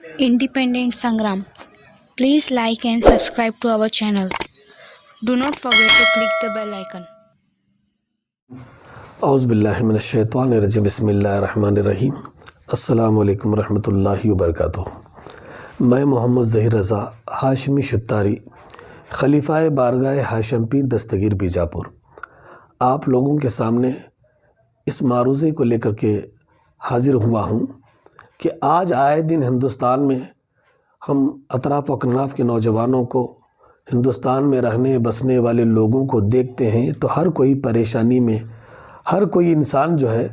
Independent Sangram. Please like and subscribe to our channel. Do not forget to click the bell icon. اعوذ باللہ من الشیطان الرجیم بسم اللہ الرحمن الرحیم السلام علیکم ورحمۃ اللہ وبرکاتہ۔ میں محمد ظہیر رضا ہاشمی شتاری خلیفہ بارگاہ ہاشم پیر دستگیر بیجاپور آپ لوگوں کے سامنے اس معروضے کو لے کر کے حاضر ہوا ہوں کہ آج آئے دن ہندوستان میں ہم اطراف و اکناف کے نوجوانوں کو، ہندوستان میں رہنے بسنے والے لوگوں کو دیکھتے ہیں تو ہر کوئی پریشانی میں، ہر کوئی انسان جو ہے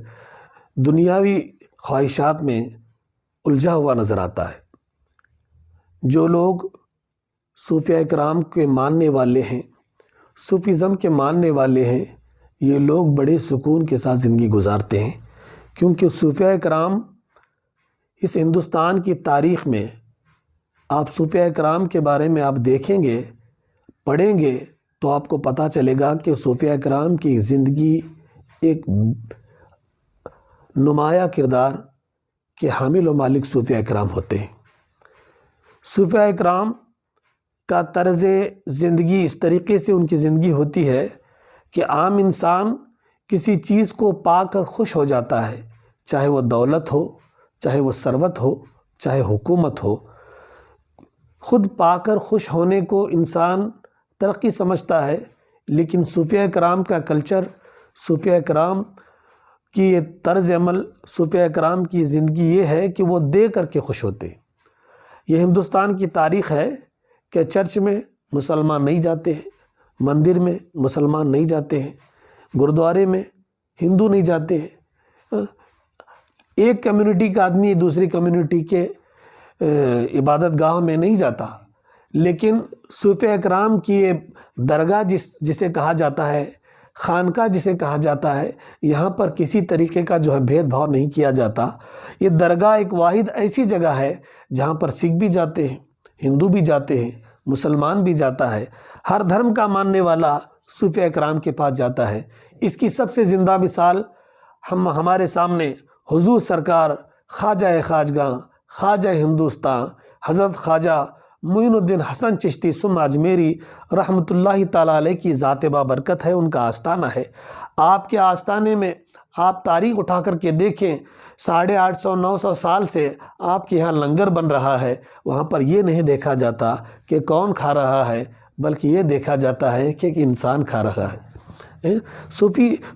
دنیاوی خواہشات میں الجھا ہوا نظر آتا ہے۔ جو لوگ صوفیاء کرام کے ماننے والے ہیں، صوفیزم کے ماننے والے ہیں، یہ لوگ بڑے سکون کے ساتھ زندگی گزارتے ہیں، کیونکہ صوفیاء کرام اس ہندوستان کی تاریخ میں، آپ صوفیاء کرام کے بارے میں آپ دیکھیں گے، پڑھیں گے تو آپ کو پتہ چلے گا کہ صوفیاء کرام کی زندگی ایک نمایاں کردار کے حامل و مالک صوفیاء کرام ہوتے ہیں۔ صوفیاء کرام کا طرز زندگی اس طریقے سے ان کی زندگی ہوتی ہے کہ عام انسان کسی چیز کو پا کر خوش ہو جاتا ہے، چاہے وہ دولت ہو، چاہے وہ ثروت ہو، چاہے حکومت ہو۔ خود پا کر خوش ہونے کو انسان ترقی سمجھتا ہے، لیکن صوفیاء کرام کا کلچر، صوفیاء کرام کی یہ طرز عمل، صوفیاء کرام کی زندگی یہ ہے کہ وہ دے کر کے خوش ہوتے ہیں۔ یہ ہندوستان کی تاریخ ہے کہ چرچ میں مسلمان نہیں جاتے ہیں، مندر میں مسلمان نہیں جاتے ہیں، گردوارے میں ہندو نہیں جاتے ہیں۔ ایک کمیونٹی کا آدمی دوسری کمیونٹی کے عبادت گاہ میں نہیں جاتا، لیکن صوفیاء کرام کی یہ درگاہ جسے کہا جاتا ہے، خانقاہ جسے کہا جاتا ہے، یہاں پر کسی طریقے کا جو ہے بھید بھاؤ نہیں کیا جاتا۔ یہ درگاہ ایک واحد ایسی جگہ ہے جہاں پر سکھ بھی جاتے ہیں، ہندو بھی جاتے ہیں، مسلمان بھی جاتا ہے، ہر دھرم کا ماننے والا صوفیاء کرام کے پاس جاتا ہے۔ اس کی سب سے زندہ مثال ہمارے سامنے حضور سرکار خواجہ خواجگاں، خواجہ ہندوستان، حضرت خواجہ معین الدین حسن چشتی سم اجمیری رحمۃ اللہ تعالیٰ علیہ کی ذات بابرکت ہے، ان کا آستانہ ہے۔ آپ کے آستانے میں آپ تاریخ اٹھا کر کے دیکھیں، 850 900 سال سے آپ کے یہاں لنگر بن رہا ہے۔ وہاں پر یہ نہیں دیکھا جاتا کہ کون کھا رہا ہے، بلکہ یہ دیکھا جاتا ہے کہ ایک انسان کھا رہا ہے۔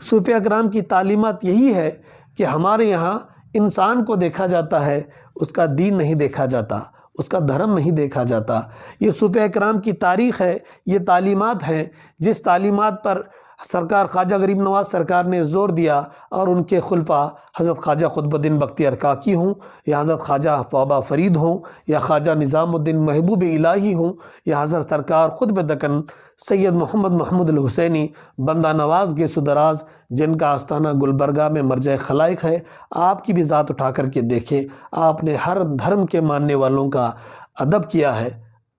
صوفیاء کرام کی تعلیمات یہی ہے کہ ہمارے یہاں انسان کو دیکھا جاتا ہے، اس کا دین نہیں دیکھا جاتا، اس کا دھرم نہیں دیکھا جاتا۔ یہ صوفیاء کرام کی تاریخ ہے، یہ تعلیمات ہیں، جس تعلیمات پر سرکار خواجہ غریب نواز سرکار نے زور دیا، اور ان کے خلفاء حضرت خواجہ قطب الدین بختیار کاکی ہوں، یا حضرت خواجہ بابا فرید ہوں، یا خواجہ نظام الدین محبوب الہی ہوں، یا حضرت سرکار قطب دکن سید محمد محمود الحسینی بندہ نواز گیسو دراز، جن کا آستانہ گلبرگہ میں مرجع خلائق ہے۔ آپ کی بھی ذات اٹھا کر کے دیکھیں، آپ نے ہر دھرم کے ماننے والوں کا ادب کیا ہے،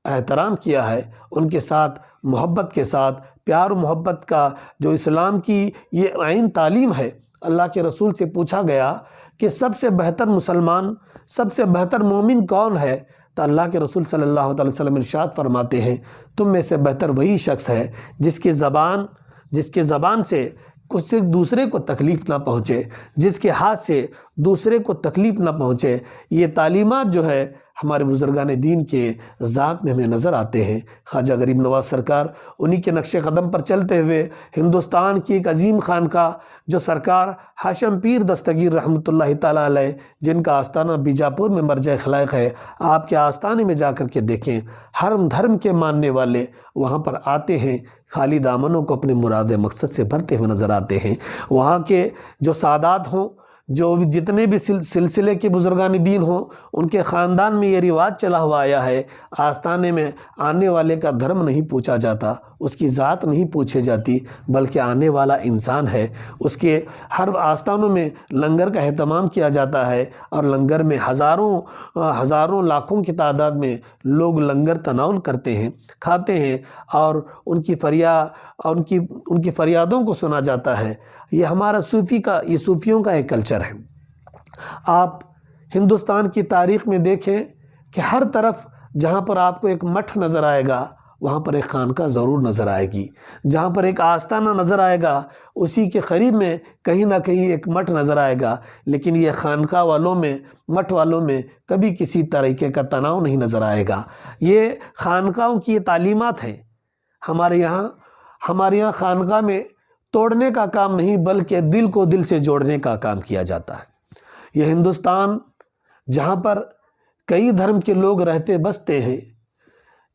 احترام کیا ہے، ان کے ساتھ محبت کے ساتھ، پیار و محبت کا جو اسلام کی یہ عین تعلیم ہے۔ اللہ کے رسول سے پوچھا گیا کہ سب سے بہتر مسلمان، سب سے بہتر مومن کون ہے؟ تو اللہ کے رسول صلی اللہ علیہ وسلم ارشاد فرماتے ہیں، تم میں سے بہتر وہی شخص ہے جس کی زبان سے کچھ دوسرے کو تکلیف نہ پہنچے، جس کے ہاتھ سے دوسرے کو تکلیف نہ پہنچے۔ یہ تعلیمات جو ہے ہمارے بزرگان دین کے ذات میں ہمیں نظر آتے ہیں۔ خواجہ غریب نواز سرکار انہی کے نقش قدم پر چلتے ہوئے ہندوستان کی ایک عظیم خانقاہ جو سرکار ہاشم پیر دستگیر رحمۃ اللہ تعالیٰ علیہ، جن کا آستانہ بیجاپور میں مرجع خلائق ہے، آپ کے آستانے میں جا کر کے دیکھیں، ہر دھرم کے ماننے والے وہاں پر آتے ہیں، خالی دامنوں کو اپنے مراد مقصد سے بھرتے ہوئے نظر آتے ہیں۔ وہاں کے جو سادات ہوں، جو جتنے بھی سلسلے کے بزرگان دین ہوں، ان کے خاندان میں یہ رواج چلا ہوا آیا ہے، آستانے میں آنے والے کا دھرم نہیں پوچھا جاتا، اس کی ذات نہیں پوچھی جاتی، بلکہ آنے والا انسان ہے۔ اس کے ہر آستانوں میں لنگر کا اہتمام کیا جاتا ہے، اور لنگر میں ہزاروں لاکھوں کی تعداد میں لوگ لنگر تناول کرتے ہیں، کھاتے ہیں، اور ان کی فریادوں کو سنا جاتا ہے۔ یہ ہمارا صوفیوں کا ایک کلچر ہے۔ آپ ہندوستان کی تاریخ میں دیکھیں کہ ہر طرف جہاں پر آپ کو ایک مٹھ نظر آئے گا وہاں پر ایک خانقاہ ضرور نظر آئے گی، جہاں پر ایک آستانہ نظر آئے گا اسی کے قریب میں کہیں نہ کہیں ایک مٹھ نظر آئے گا، لیکن یہ خانقاہ والوں میں، مٹھ والوں میں کبھی کسی طریقے کا تناؤ نہیں نظر آئے گا۔ یہ خانقاہوں کی یہ تعلیمات ہیں۔ ہمارے یہاں خانقاہ میں توڑنے کا کام نہیں بلکہ دل کو دل سے جوڑنے کا کام کیا جاتا ہے۔ یہ ہندوستان جہاں پر کئی دھرم کے لوگ رہتے بستے ہیں،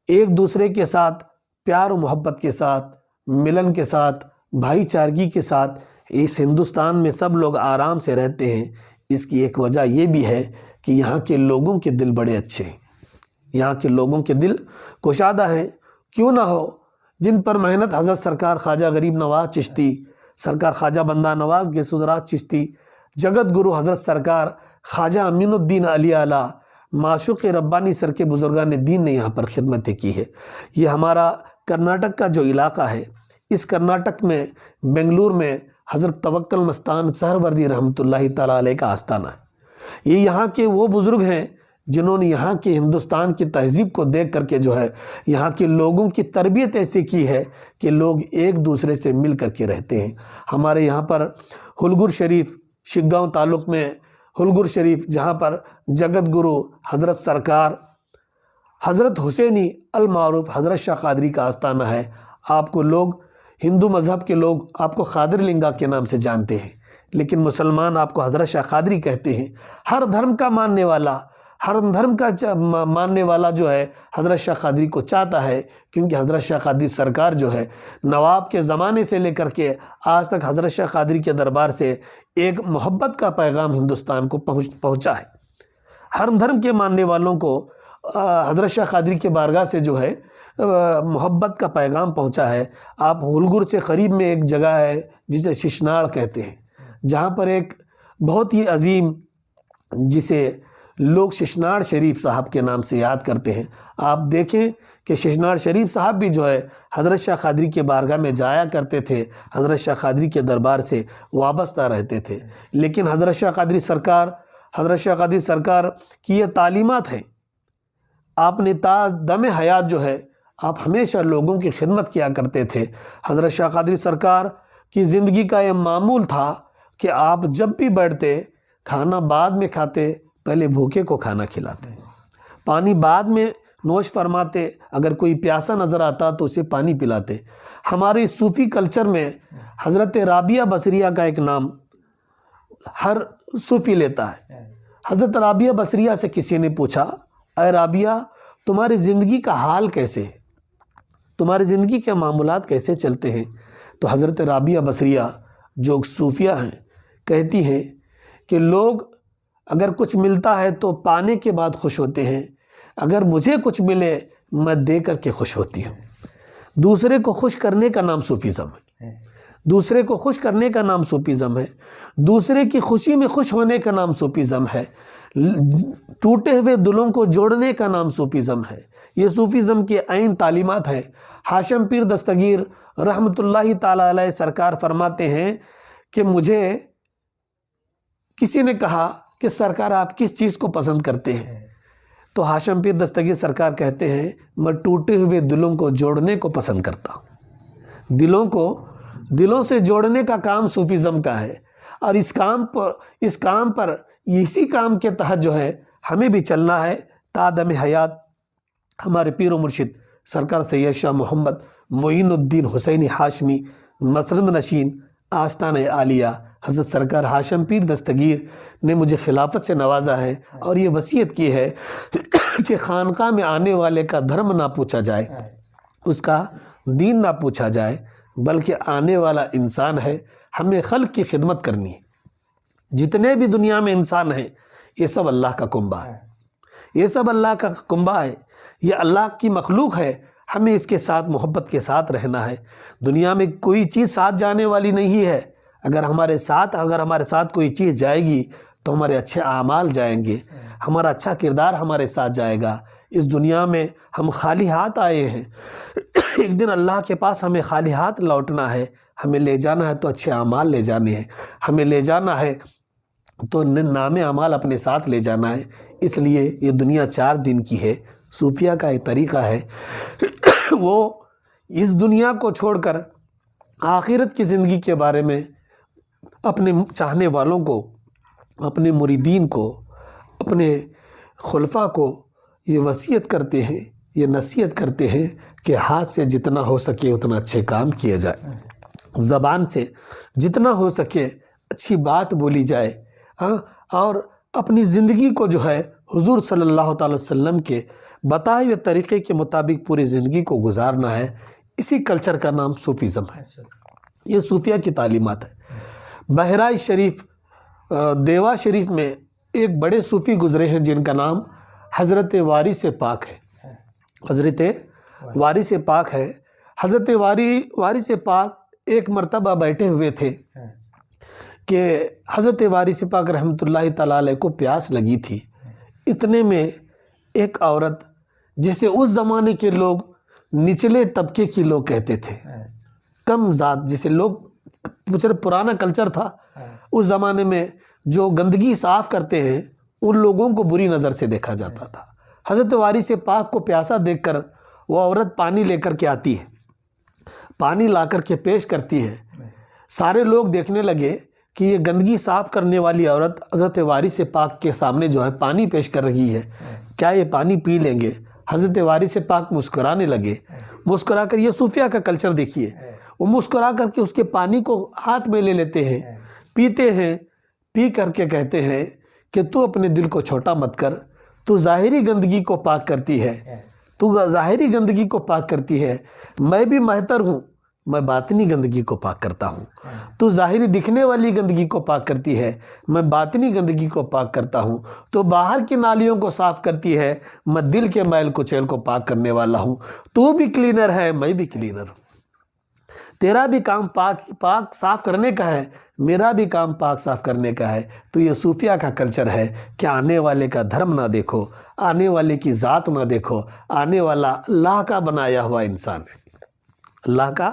ایک دوسرے کے ساتھ پیار و محبت کے ساتھ، ملن کے ساتھ، بھائی چارگی کے ساتھ اس ہندوستان میں سب لوگ آرام سے رہتے ہیں، اس کی ایک وجہ یہ بھی ہے کہ یہاں کے لوگوں کے دل بڑے اچھے ہیں، یہاں کے لوگوں کے دل کشادہ ہیں۔ کیوں نہ ہو جن پر محنت حضرت سرکار خواجہ غریب نواز چشتی، سرکار خواجہ بندہ نواز گیسودراج چشتی، جگت گرو حضرت سرکار خواجہ امین الدین علی اعلیٰ، معشوق ربانی سر کے بزرگان دین نے یہاں پر خدمتیں کی ہے۔ یہ ہمارا کرناٹک کا جو علاقہ ہے، اس کرناٹک میں بنگلور میں حضرت توکل مستان سہروردی رحمۃ اللہ تعالیٰ علیہ کا آستانہ ہے۔ یہ یہاں کے وہ بزرگ ہیں جنہوں نے یہاں کے ہندوستان کی تہذیب کو دیکھ کر کے جو ہے یہاں کے لوگوں کی تربیت ایسی کی ہے کہ لوگ ایک دوسرے سے مل کر کے رہتے ہیں۔ ہمارے یہاں پر ہلگر شریف، شگاؤں تعلق میں ہلگر شریف، جہاں پر جگت گرو حضرت سرکار حضرت حسینی المعروف حضرت شاہ قادری کا آستانہ ہے۔ آپ کو لوگ، ہندو مذہب کے لوگ آپ کو قادر لنگا کے نام سے جانتے ہیں، لیکن مسلمان آپ کو حضرت شاہ قادری کہتے ہیں۔ ہر دھرم کا ماننے والا جو ہے حضرت شاہ قادری کو چاہتا ہے، کیونکہ حضرت شاہ قادری سرکار جو ہے نواب کے زمانے سے لے کر کے آج تک حضرت شاہ قادری کے دربار سے ایک محبت کا پیغام ہندوستان کو پہنچا ہے۔ ہر دھرم کے ماننے والوں کو حضرت شاہ قادری کے بارگاہ سے جو ہے محبت کا پیغام پہنچا ہے۔ آپ ہلگر سے قریب میں ایک جگہ ہے جسے ششناڑ کہتے ہیں، جہاں پر ایک بہت ہی عظیم، جسے لوگ ششناڑ شریف صاحب کے نام سے یاد کرتے ہیں۔ آپ دیکھیں کہ ششناڑ شریف صاحب بھی جو ہے حضرت شاہ قادری کے بارگاہ میں جایا کرتے تھے، حضرت شاہ قادری کے دربار سے وابستہ رہتے تھے، لیکن حضرت شاہ قادری سرکار کی یہ تعلیمات ہیں۔ آپ نے تا دم حیات جو ہے آپ ہمیشہ لوگوں کی خدمت کیا کرتے تھے۔ حضرت شاہ قادری سرکار کی زندگی کا یہ معمول تھا کہ آپ جب بھی بیٹھتے، کھانا بعد میں کھاتے، پہلے بھوکے کو کھانا کھلاتے، پانی بعد میں نوش فرماتے، اگر کوئی پیاسا نظر آتا تو اسے پانی پلاتے۔ ہمارے صوفی کلچر میں حضرت رابعہ بصریہ کا ایک نام ہر صوفی لیتا ہے۔ حضرت رابعہ بصریہ سے کسی نے پوچھا، اے رابعہ، تمہاری زندگی کا حال کیسے ہے؟ تمہاری زندگی کے معاملات کیسے چلتے ہیں؟ تو حضرت رابعہ بصریہ جو صوفیہ ہیں کہتی ہیں کہ لوگ اگر کچھ ملتا ہے تو پانے کے بعد خوش ہوتے ہیں، اگر مجھے کچھ ملے میں دے کر کے خوش ہوتی ہوں۔ دوسرے کو خوش کرنے کا نام صوفیزم ہے، دوسرے کو خوش کرنے کا نام صوفیزم ہے، دوسرے کی خوشی میں خوش ہونے کا نام صوفیزم ہے، ٹوٹے ہوئے دلوں کو جوڑنے کا نام صوفیزم ہے۔ یہ صوفیزم کی عین تعلیمات ہیں۔ ہاشم پیر دستگیر رحمۃ اللہ تعالی علیہ سرکار فرماتے ہیں کہ مجھے کسی نے کہا کہ سرکار آپ کس چیز کو پسند کرتے ہیں؟ تو ہاشم پیر دستگیر سرکار کہتے ہیں، میں ٹوٹے ہوئے دلوں کو جوڑنے کو پسند کرتا ہوں۔ دلوں سے جوڑنے کا کام صوفیزم کا ہے، اور اس کام پر اسی کام کے تحت جو ہے ہمیں بھی چلنا ہے تا دم حیات۔ ہمارے پیر و مرشد سرکار سید شاہ محمد معین الدین حسینی ہاشمی مسند نشین آستانہ عالیہ حضرت سرکار ہاشم پیر دستگیر نے مجھے خلافت سے نوازا ہے، اور یہ وصیت کی ہے کہ خانقاہ میں آنے والے کا دھرم نہ پوچھا جائے، اس کا دین نہ پوچھا جائے، بلکہ آنے والا انسان ہے، ہمیں خلق کی خدمت کرنی ہے۔ جتنے بھی دنیا میں انسان ہیں یہ سب اللہ کا کنبہ ہے، یہ سب اللہ کا کنبہ ہے، یہ اللہ کی مخلوق ہے، ہمیں اس کے ساتھ محبت کے ساتھ رہنا ہے۔ دنیا میں کوئی چیز ساتھ جانے والی نہیں ہے۔ اگر ہمارے ساتھ کوئی چیز جائے گی تو ہمارے اچھے اعمال جائیں گے، ہمارا اچھا کردار ہمارے ساتھ جائے گا۔ اس دنیا میں ہم خالی ہاتھ آئے ہیں، ایک دن اللہ کے پاس ہمیں خالی ہاتھ لوٹنا ہے۔ ہمیں لے جانا ہے تو اچھے اعمال لے جانے ہیں، ہمیں لے جانا ہے تو نام اعمال اپنے ساتھ لے جانا ہے۔ اس لیے یہ دنیا 4 دن کی ہے. صوفیہ کا ایک طریقہ ہے وہ اس دنیا کو چھوڑ کر آخرت کی زندگی کے بارے میں اپنے چاہنے والوں کو، اپنے مریدین کو، اپنے خلفاء کو یہ وصیت کرتے ہیں، یہ نصیحت کرتے ہیں کہ ہاتھ سے جتنا ہو سکے اتنا اچھے کام کیے جائے، زبان سے جتنا ہو سکے اچھی بات بولی جائے، اور اپنی زندگی کو جو ہے حضور صلی اللہ تعالی وسلم کے بتائے ہوئے طریقے کے مطابق پوری زندگی کو گزارنا ہے. اسی کلچر کا نام صوفیزم ہے. یہ صوفیہ کی تعلیمات ہے. بہرائچ شریف، دیوا شریف میں ایک بڑے صوفی گزرے ہیں جن کا نام حضرت وارث پاک ہے. حضرت وارث پاک ہے. حضرت وارث پاک ایک مرتبہ بیٹھے ہوئے تھے کہ حضرت وارث پاک رحمۃ اللہ تعالیٰ علیہ کو پیاس لگی تھی. اتنے میں ایک عورت، جسے اس زمانے کے لوگ نچلے طبقے کی لوگ کہتے تھے، کم ذات، جسے لوگ پرانا کلچر تھا اس زمانے میں، جو گندگی صاف کرتے ہیں ان لوگوں کو بری نظر سے دیکھا جاتا تھا. حضرت وارث پاک کو پیاسا دیکھ کر وہ عورت پانی لے کر کے آتی ہے، پانی لا کر کے پیش کرتی ہے. سارے لوگ دیکھنے لگے کہ یہ گندگی صاف کرنے والی عورت حضرت وارث پاک کے سامنے جو ہے پانی پیش کر رہی ہے، کیا یہ پانی پی لیں گے؟ حضرت وارث پاک مسکرانے لگے. مسکرا کر، یہ صوفیہ کا کلچر دیکھیے، وہ مسکرا کر کے اس کے پانی کو ہاتھ میں لے لیتے ہیں، پیتے ہیں. پی کر کے کہتے ہیں کہ تو اپنے دل کو چھوٹا مت کر، تو ظاہری گندگی کو پاک کرتی ہے، تو ظاہری گندگی کو پاک کرتی ہے. میں بھی مہتر ہوں، میں باطنی گندگی کو پاک کرتا ہوں. تو ظاہری دکھنے والی گندگی کو پاک کرتی ہے، میں باطنی گندگی کو پاک کرتا ہوں. تو باہر کی نالیوں کو صاف کرتی ہے، میں دل کے میل کچیل کو پاک کرنے والا ہوں. تو بھی کلینر ہے، میں بھی کلینر ہوں. تیرا بھی کام پاک صاف کرنے کا ہے، میرا بھی کام پاک صاف کرنے کا ہے. تو یہ صوفیہ کا کلچر ہے کہ آنے والے کا دھرم نہ دیکھو، آنے والے کی ذات نہ دیکھو. آنے والا اللہ کا بنایا ہوا انسان ہے، اللہ کا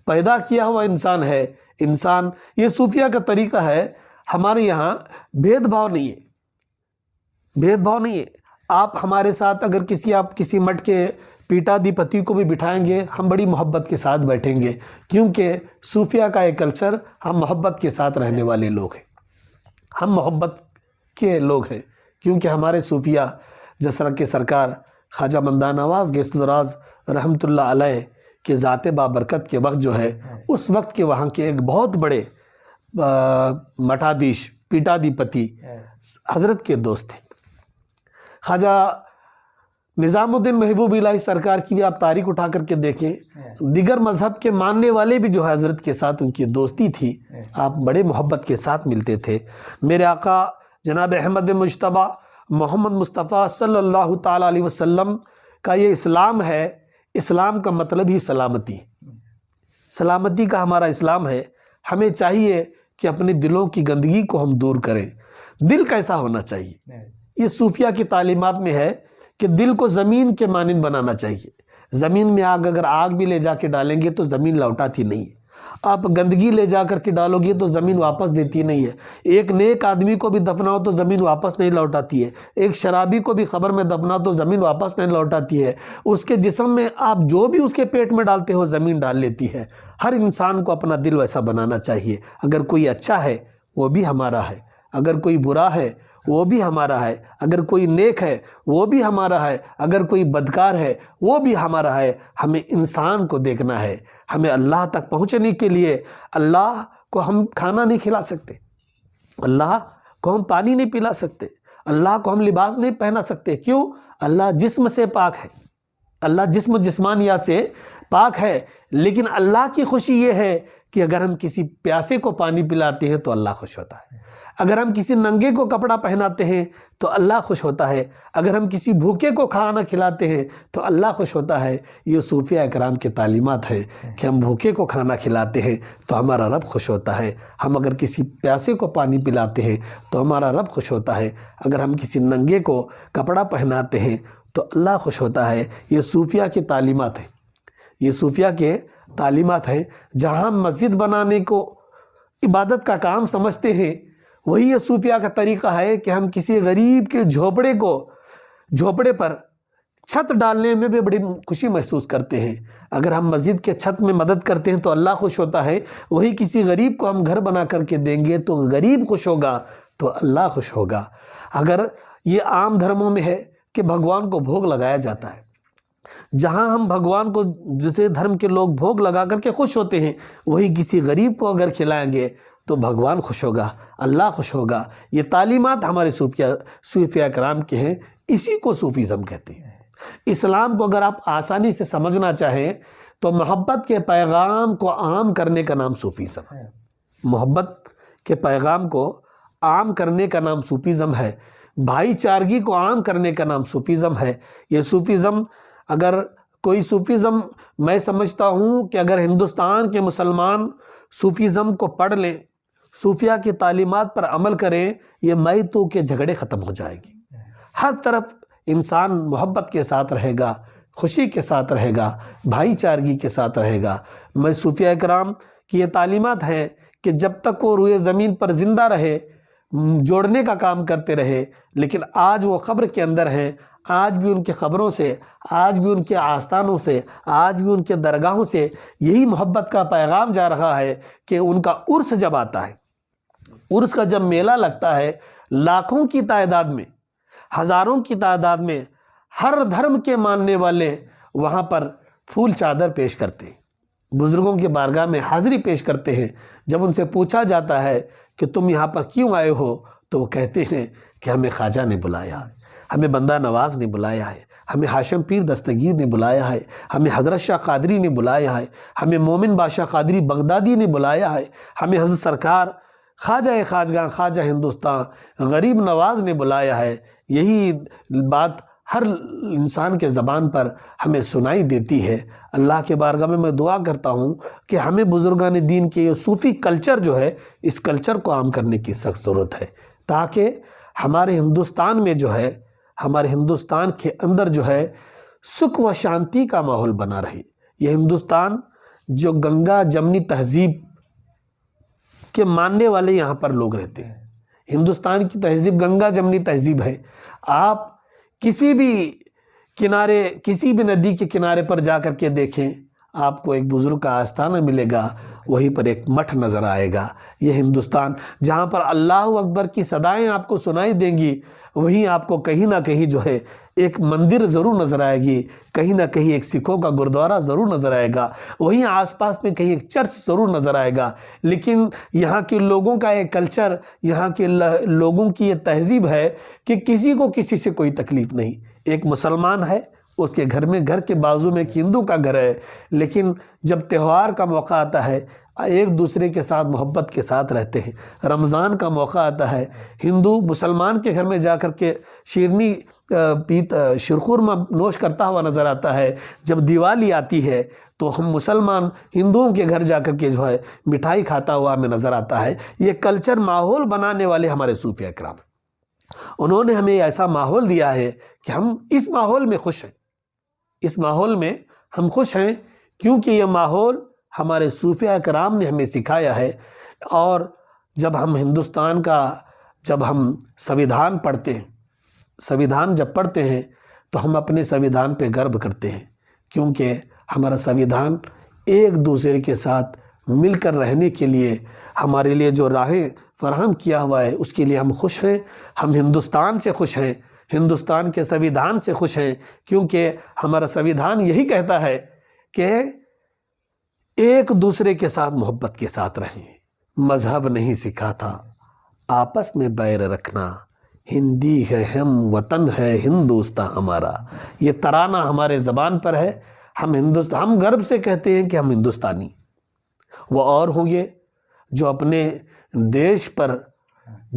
پیدا کیا ہوا انسان ہے. انسان، یہ صوفیہ کا طریقہ ہے. ہمارے یہاں بھید بھاؤ نہیں ہے، بھید بھاؤ نہیں ہے. آپ ہمارے ساتھ اگر آپ کسی مٹھ کے پیٹادھیپتی کو بھی بٹھائیں گے، ہم بڑی محبت کے ساتھ بیٹھیں گے، کیونکہ صوفیہ کا ایک کلچر، ہم محبت کے ساتھ رہنے والے لوگ ہیں. ہم محبت کے لوگ ہیں کیونکہ ہمارے صوفیہ، جس طرح کے سرکار خواجہ مندہ نواز گیس الراز رحمۃ اللہ علیہ کے ذات بابرکت کے وقت جو ہے، اس وقت کے وہاں کے ایک بہت بڑے مٹھادھیش، پیٹادھیپتی حضرت کے دوست تھے. خواجہ نظام الدین محبوب الہی سرکار کی بھی آپ تاریخ اٹھا کر کے دیکھیں. دیگر مذہب کے ماننے والے بھی جو ہے حضرت کے ساتھ ان کی دوستی تھی، آپ بڑے محبت کے ساتھ ملتے تھے. میرے آقا جناب احمد مجتبیٰ محمد مصطفیٰ صلی اللہ تعالیٰ علیہ وسلم کا یہ اسلام ہے. اسلام کا مطلب ہی سلامتی، سلامتی کا ہمارا اسلام ہے. ہمیں چاہیے کہ اپنے دلوں کی گندگی کو ہم دور کریں. دل کیسا ہونا چاہیے؟ یہ صوفیہ کی تعلیمات میں ہے کہ دل کو زمین کے مانند بنانا چاہیے. زمین میں اگر آگ بھی لے جا کے ڈالیں گے تو زمین لوٹاتی نہیں ہے. آپ گندگی لے جا کر کے ڈالو گے تو زمین واپس دیتی نہیں ہے. ایک نیک آدمی کو بھی دفناؤ تو زمین واپس نہیں لوٹاتی ہے. ایک شرابی کو بھی قبر میں دفناؤ تو زمین واپس نہیں لوٹاتی ہے. اس کے جسم میں آپ جو بھی اس کے پیٹ میں ڈالتے ہو زمین ڈال لیتی ہے. ہر انسان کو اپنا دل ویسا بنانا چاہیے. اگر کوئی اچھا ہے وہ بھی ہمارا ہے، اگر کوئی برا ہے وہ بھی ہمارا ہے، اگر کوئی نیک ہے وہ بھی ہمارا ہے، اگر کوئی بدکار ہے وہ بھی ہمارا ہے. ہمیں انسان کو دیکھنا ہے. ہمیں اللہ تک پہنچنے کے لیے اللہ کو ہم کھانا نہیں کھلا سکتے، اللہ کو ہم پانی نہیں پلا سکتے، اللہ کو ہم لباس نہیں پہنا سکتے. کیوں؟ اللہ جسم سے پاک ہے، اللہ جسم جسمانیات سے پاک ہے. لیکن اللہ کی خوشی یہ ہے کہ اگر ہم کسی پیاسے کو پانی پلاتے ہیں تو اللہ خوش ہوتا ہے. اگر ہم کسی ننگے کو کپڑا پہناتے ہیں تو اللہ خوش ہوتا ہے. اگر ہم کسی بھوکے کو کھانا کھلاتے ہیں تو اللہ خوش ہوتا ہے. یہ صوفیہ اکرام کے تعلیمات ہیں کہ ہم بھوکے کو کھانا کھلاتے ہیں تو ہمارا رب خوش ہوتا ہے. ہم اگر کسی پیاسے کو پانی پلاتے ہیں تو ہمارا رب خوش ہوتا ہے. اگر ہم کسی ننگے کو کپڑا پہناتے ہیں تو اللہ خوش ہوتا ہے. یہ صوفیہ کی تعلیمات ہیں، یہ صوفیہ کے تعلیمات ہیں. جہاں مسجد بنانے کو عبادت کا کام سمجھتے ہیں، وہی یہ صوفیہ کا طریقہ ہے کہ ہم کسی غریب کے جھوپڑے پر چھت ڈالنے میں بھی بڑی خوشی محسوس کرتے ہیں۔ اگر ہم مسجد کے چھت میں مدد کرتے ہیں تو اللہ خوش ہوتا ہے، وہی کسی غریب کو ہم گھر بنا کر کے دیں گے تو غریب خوش ہوگا تو اللہ خوش ہوگا۔ اگر یہ عام دھرموں میں ہے کہ بھگوان کو بھوگ لگایا جاتا ہے، جہاں ہم بھگوان کو دوسرے دھرم کے لوگ بھوگ لگا کر کے خوش ہوتے ہیں، وہی کسی غریب کو اگر کھلائیں گے تو بھگوان خوش ہوگا، اللہ خوش ہوگا۔ یہ تعلیمات ہمارے صوفیہ کرام کے ہیں، اسی کو صوفیزم کہتے ہیں۔ اسلام کو اگر آپ آسانی سے سمجھنا چاہیں تو محبت کے پیغام کو عام کرنے کا نام صوفیزم ہے۔ محبت کے پیغام کو عام کرنے کا نام صوفیزم ہے، بھائی چارگی کو عام کرنے کا نام صوفیزم ہے۔ یہ صوفیزم اگر کوئی صوفیزم، میں سمجھتا ہوں کہ اگر ہندوستان کے مسلمان صوفیزم کو پڑھ لیں، صوفیہ کی تعلیمات پر عمل کریں، یہ میں تو کے جھگڑے ختم ہو جائے گی۔ ہر طرف انسان محبت کے ساتھ رہے گا، خوشی کے ساتھ رہے گا، بھائی چارگی کے ساتھ رہے گا۔ میں صوفیہ کرام کی یہ تعلیمات ہیں کہ جب تک وہ روئے زمین پر زندہ رہے، جوڑنے کا کام کرتے رہے، لیکن آج وہ قبر کے اندر ہیں، آج بھی ان کے قبروں سے، آج بھی ان کے آستانوں سے، آج بھی ان کے درگاہوں سے یہی محبت کا پیغام جا رہا ہے کہ ان کا عرس جب آتا ہے، عرس کا جب میلہ لگتا ہے، لاکھوں کی تعداد میں، ہزاروں کی تعداد میں ہر دھرم کے ماننے والے وہاں پر پھول چادر پیش کرتے ہیں، بزرگوں کے بارگاہ میں حاضری پیش کرتے ہیں۔ جب ان سے پوچھا جاتا ہے کہ تم یہاں پر کیوں آئے ہو تو وہ کہتے ہیں کہ ہمیں خواجہ نے بلایا ہے، ہمیں بندہ نواز نے بلایا ہے، ہمیں ہاشم پیر دستگیر نے بلایا ہے، ہمیں حضرت شاہ قادری نے بلایا ہے، ہمیں مومن بادشاہ قادری بغدادی نے بلایا ہے، ہمیں حضرت سرکار خواجہ خواجگاں خواجہ ہندوستان غریب نواز نے بلایا ہے۔ یہی بات ہر انسان کے زبان پر ہمیں سنائی دیتی ہے۔ اللہ کے بارگاہ میں دعا کرتا ہوں کہ ہمیں بزرگان دین کے یہ صوفی کلچر جو ہے، اس کلچر کو عام کرنے کی سخت ضرورت ہے، تاکہ ہمارے ہندوستان میں جو ہے، ہمارے ہندوستان کے اندر جو ہے سکھ و شانتی کا ماحول بنا رہے۔ یہ ہندوستان جو گنگا جمنی تہذیب کے ماننے والے یہاں پر لوگ رہتے ہیں، ہندوستان کی تہذیب گنگا جمنی تہذیب ہے۔ آپ کسی بھی ندی کے کنارے پر جا کر کے دیکھیں، آپ کو ایک بزرگ کا آستانہ ملے گا، وہیں پر ایک مٹھ نظر آئے گا۔ یہ ہندوستان جہاں پر اللہ اکبر کی صدائیں آپ کو سنائی دیں گی، وہیں آپ کو کہیں نہ کہیں جو ہے ایک مندر ضرور نظر آئے گی، کہیں نہ کہیں ایک سکھوں کا گردوارہ ضرور نظر آئے گا، وہیں آس پاس میں کہیں ایک چرچ ضرور نظر آئے گا۔ لیکن یہاں کے لوگوں کا ایک کلچر، یہاں کے لوگوں کی یہ تہذیب ہے کہ کسی کو کسی سے کوئی تکلیف نہیں۔ ایک مسلمان ہے، اس کے گھر کے بازو میں ایک ہندو کا گھر ہے، لیکن جب تہوار کا موقع آتا ہے ایک دوسرے کے ساتھ محبت کے ساتھ رہتے ہیں۔ رمضان کا موقع آتا ہے، ہندو مسلمان کے گھر میں جا کر کے شیرنی شیرخورما نوش کرتا ہوا نظر آتا ہے۔ جب دیوالی آتی ہے تو ہم مسلمان ہندوؤں کے گھر جا کر کے جو ہے مٹھائی کھاتا ہوا ہمیں نظر آتا ہے۔ یہ کلچر ماحول بنانے والے ہمارے صوفیہ کرام، انہوں نے ہمیں ایسا ماحول دیا ہے کہ ہم اس ماحول میں خوش ہیں، اس ماحول میں ہم خوش ہیں، کیونکہ یہ ماحول ہمارے صوفیہ کرام نے ہمیں سکھایا ہے۔ اور جب ہم ہندوستان کا سویدھان پڑھتے ہیں، سویدھان جب پڑھتے ہیں تو ہم اپنے سویدھان پہ گرو کرتے ہیں، کیونکہ ہمارا سویدھان ایک دوسرے کے ساتھ مل کر رہنے کے لیے ہمارے لیے جو راہیں فراہم کیا ہوا ہے، اس کے لیے ہم خوش ہیں۔ ہم ہندوستان سے خوش ہیں، ہندوستان کے سویدھان سے خوش ہیں، کیونکہ ہمارا سویدھان یہی کہتا ہے کہ ایک دوسرے کے ساتھ محبت کے ساتھ رہیں۔ مذہب نہیں سکھاتا آپس میں بیر رکھنا، ہندی ہے ہم وطن ہے ہندوستان ہمارا۔ یہ ترانہ ہمارے زبان پر ہے۔ ہم گرو سے کہتے ہیں کہ ہم ہندوستانی۔ وہ اور ہوں گے جو اپنے دیش پر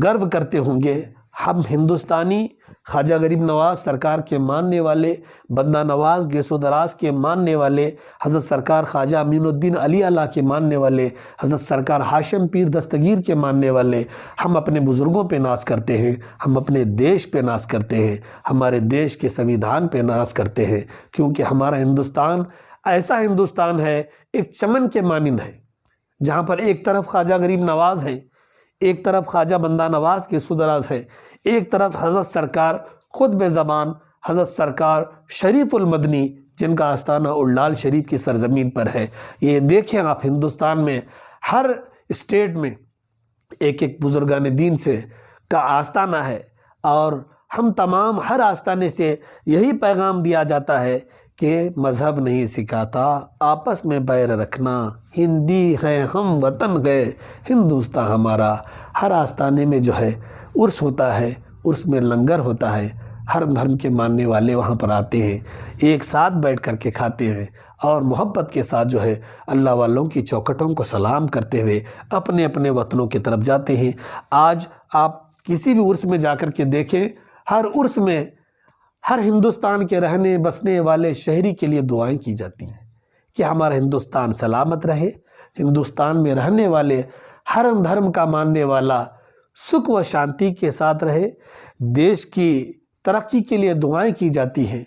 گرو کرتے ہوں گے، ہم ہندوستانی خواجہ غریب نواز سرکار کے ماننے والے، بندہ نواز گیسو دراز کے ماننے والے، حضرت سرکار خواجہ امین الدین علی اللہ کے ماننے والے، حضرت سرکار ہاشم پیر دستگیر کے ماننے والے۔ ہم اپنے بزرگوں پہ ناز کرتے ہیں، ہم اپنے دیش پہ ناز کرتے ہیں، ہمارے دیش کے سویدھان پہ ناز کرتے ہیں، کیونکہ ہمارا ہندوستان ایسا ہندوستان ہے، ایک چمن کے مانند ہے، جہاں پر ایک طرف خواجہ غریب نواز ہیں، ایک طرف خواجہ بندہ نواز کے سدراز ہے، ایک طرف حضرت سرکار خود بے زبان حضرت سرکار شریف المدنی جن کا آستانہ اڑلال شریف کی سرزمین پر ہے۔ یہ دیکھیں آپ، ہندوستان میں ہر اسٹیٹ میں ایک ایک بزرگان دین سے کا آستانہ ہے، اور ہم تمام ہر آستانے سے یہی پیغام دیا جاتا ہے کہ مذہب نہیں سکھاتا آپس میں بیر رکھنا، ہندی ہے ہم وطن گئے ہندوستان ہمارا۔ ہر آستانے میں جو ہے عرس ہوتا ہے، عرس میں لنگر ہوتا ہے، ہر دھرم کے ماننے والے وہاں پر آتے ہیں، ایک ساتھ بیٹھ کر کے کھاتے ہیں، اور محبت کے ساتھ جو ہے اللہ والوں کی چوکھٹوں کو سلام کرتے ہوئے اپنے اپنے وطنوں کی طرف جاتے ہیں۔ آج آپ کسی بھی عرس میں جا کر کے دیکھیں، ہر عرس میں ہر ہندوستان کے رہنے بسنے والے شہری کے لیے دعائیں کی جاتی ہیں کہ ہمارا ہندوستان سلامت رہے، ہندوستان میں رہنے والے ہر دھرم کا ماننے والا سکھ و شانتی کے ساتھ رہے۔ دیش کی ترقی کے لیے دعائیں کی جاتی ہیں،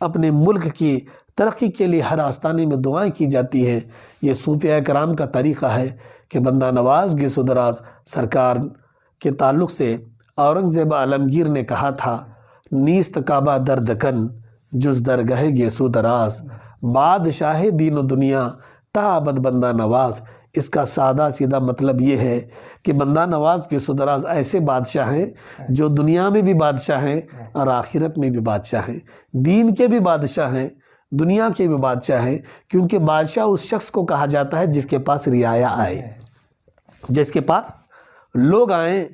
اپنے ملک کی ترقی کے لیے ہر آستانے میں دعائیں کی جاتی ہیں۔ یہ صوفیاء کرام کا طریقہ ہے کہ بندہ نواز کے سدراز سرکار کے تعلق سے اورنگزیب عالمگیر نے کہا تھا، نیست کعبہ در دکن جز درگاہ گیسو دراز، بادشاہ دین و دنیا تا ابد بندہ نواز۔ اس کا سادہ سیدھا مطلب یہ ہے کہ بندہ نواز کے سدراز ایسے بادشاہ ہیں جو دنیا میں بھی بادشاہ ہیں اور آخرت میں بھی بادشاہ ہیں، دین کے بھی بادشاہ ہیں، دنیا کے بھی بادشاہ ہیں، کیونکہ بادشاہ اس شخص کو کہا جاتا ہے جس کے پاس رعایا آئے، جس کے پاس لوگ آئیں،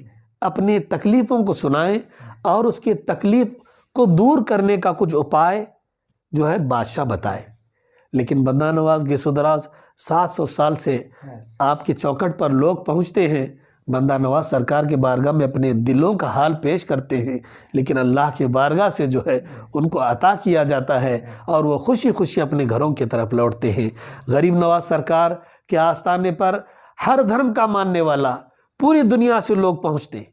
اپنی تکلیفوں کو سنائیں اور اس کی تکلیف کو دور کرنے کا کچھ اپائے جو ہے بادشاہ بتائے۔ لیکن بندہ نواز کے سدراز 700 سال سے آپ کی چوکھٹ پر لوگ پہنچتے ہیں، بندہ نواز سرکار کے بارگاہ میں اپنے دلوں کا حال پیش کرتے ہیں، لیکن اللہ کے بارگاہ سے جو ہے ان کو عطا کیا جاتا ہے اور وہ خوشی خوشی اپنے گھروں کی طرف لوٹتے ہیں۔ غریب نواز سرکار کے آستانے پر ہر دھرم کا ماننے والا پوری دنیا سے لوگ پہنچتے ہیں،